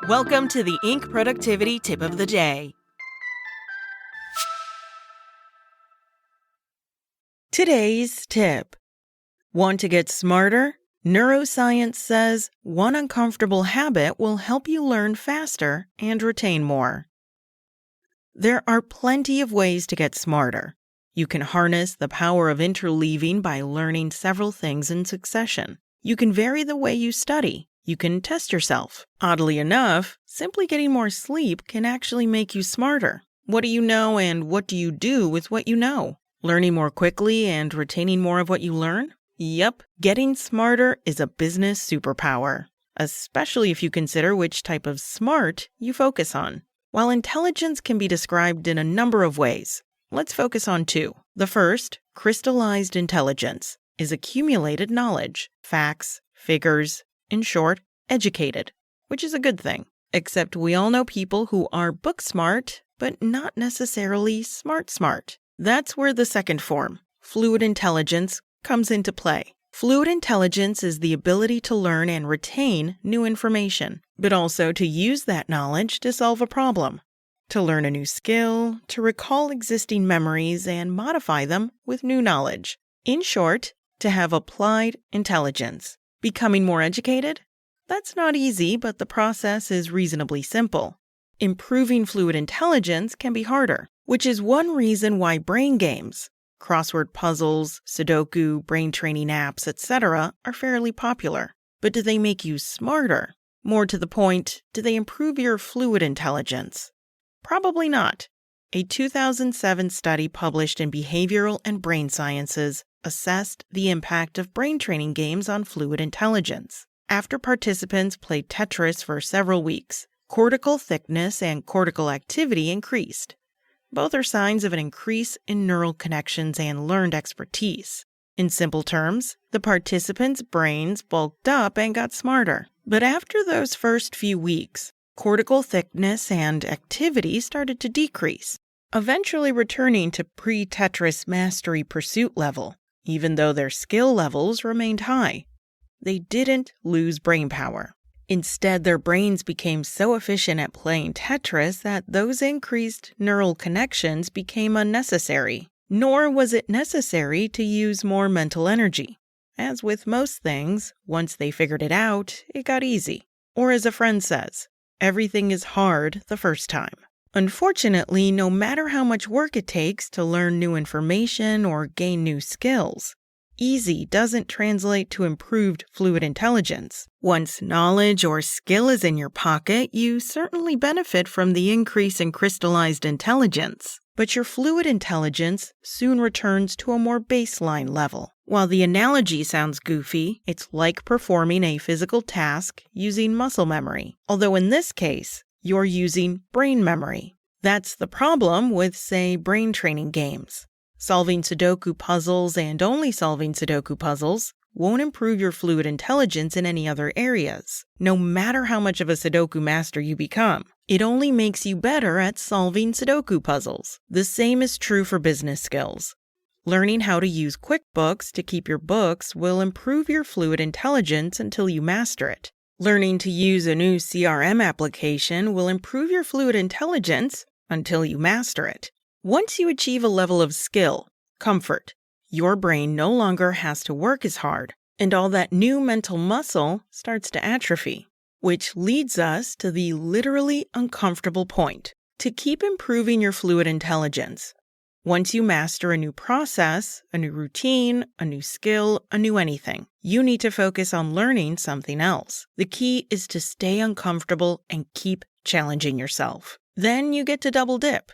Welcome to the Inc. Productivity Tip of the Day. Today's tip. Want to get smarter? Neuroscience says one uncomfortable habit will help you learn faster and retain more. There are plenty of ways to get smarter. You can harness the power of interleaving by learning several things in succession. You can vary the way you study. You can test yourself. Oddly enough, simply getting more sleep can actually make you smarter. What do you know and what do you do with what you know? Learning more quickly and retaining more of what you learn? Yep, getting smarter is a business superpower, especially if you consider which type of smart you focus on. While intelligence can be described in a number of ways, let's focus on two. The first, crystallized intelligence, is accumulated knowledge, facts, figures, in short, educated, which is a good thing. Except we all know people who are book smart, but not necessarily smart. That's where the second form, fluid intelligence, comes into play. Fluid intelligence is the ability to learn and retain new information, but also to use that knowledge to solve a problem, to learn a new skill, to recall existing memories and modify them with new knowledge. In short, to have applied intelligence. Becoming more educated? That's not easy, but the process is reasonably simple. Improving fluid intelligence can be harder, which is one reason why brain games, crossword puzzles, Sudoku, brain training apps, etc. are fairly popular. But do they make you smarter? More to the point, do they improve your fluid intelligence? Probably not. A 2007 study published in Behavioral and Brain Sciences assessed the impact of brain training games on fluid intelligence. After participants played Tetris for several weeks, cortical thickness and cortical activity increased. Both are signs of an increase in neural connections and learned expertise. In simple terms, the participants' brains bulked up and got smarter. But after those first few weeks, cortical thickness and activity started to decrease, eventually returning to pre-Tetris mastery pursuit level, even though their skill levels remained high. They didn't lose brain power. Instead, their brains became so efficient at playing Tetris that those increased neural connections became unnecessary. Nor was it necessary to use more mental energy. As with most things, once they figured it out, it got easy. Or as a friend says, everything is hard the first time. Unfortunately, no matter how much work it takes to learn new information or gain new skills, easy doesn't translate to improved fluid intelligence. Once knowledge or skill is in your pocket, you certainly benefit from the increase in crystallized intelligence. But your fluid intelligence soon returns to a more baseline level. While the analogy sounds goofy, it's like performing a physical task using muscle memory. Although in this case, you're using brain memory. That's the problem with, say, brain training games. Solving Sudoku puzzles and only solving Sudoku puzzles won't improve your fluid intelligence in any other areas, no matter how much of a Sudoku master you become. It only makes you better at solving Sudoku puzzles. The same is true for business skills. Learning how to use QuickBooks to keep your books will improve your fluid intelligence until you master it. Learning to use a new CRM application will improve your fluid intelligence until you master it. Once you achieve a level of skill, comfort, your brain no longer has to work as hard, and all that new mental muscle starts to atrophy, which leads us to the literally uncomfortable point. To keep improving your fluid intelligence, once you master a new process, a new routine, a new skill, a new anything, you need to focus on learning something else. The key is to stay uncomfortable and keep challenging yourself. Then you get to double dip.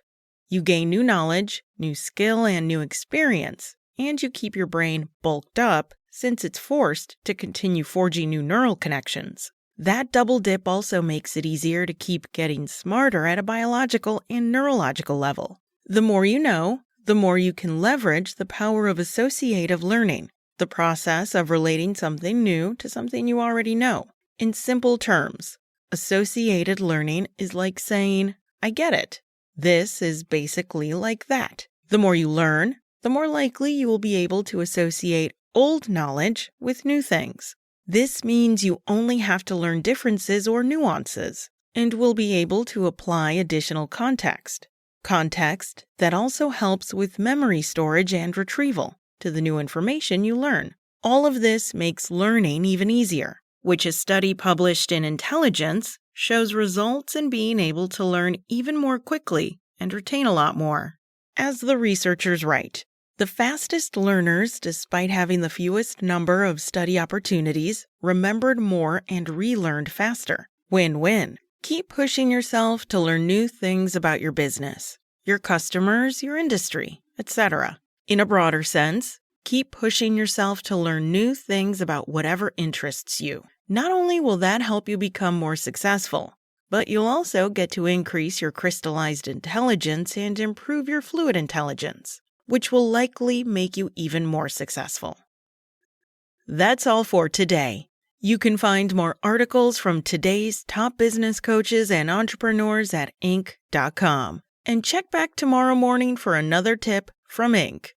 You gain new knowledge, new skill, and new experience, and you keep your brain bulked up since it's forced to continue forging new neural connections. That double dip also makes it easier to keep getting smarter at a biological and neurological level. The more you know, the more you can leverage the power of associative learning, the process of relating something new to something you already know. In simple terms, associated learning is like saying, I get it. This is basically like that. The more you learn, the more likely you will be able to associate old knowledge with new things. This means you only have to learn differences or nuances, and will be able to apply additional context. Context that also helps with memory storage and retrieval to the new information you learn. All of this makes learning even easier, which a study published in Intelligence shows results in being able to learn even more quickly and retain a lot more. As the researchers write, the fastest learners, despite having the fewest number of study opportunities, remembered more and relearned faster. Win-win. Keep pushing yourself to learn new things about your business, your customers, your industry, etc. In a broader sense, keep pushing yourself to learn new things about whatever interests you. Not only will that help you become more successful, but you'll also get to increase your crystallized intelligence and improve your fluid intelligence, which will likely make you even more successful. That's all for today. You can find more articles from today's top business coaches and entrepreneurs at Inc.com. And check back tomorrow morning for another tip from Inc.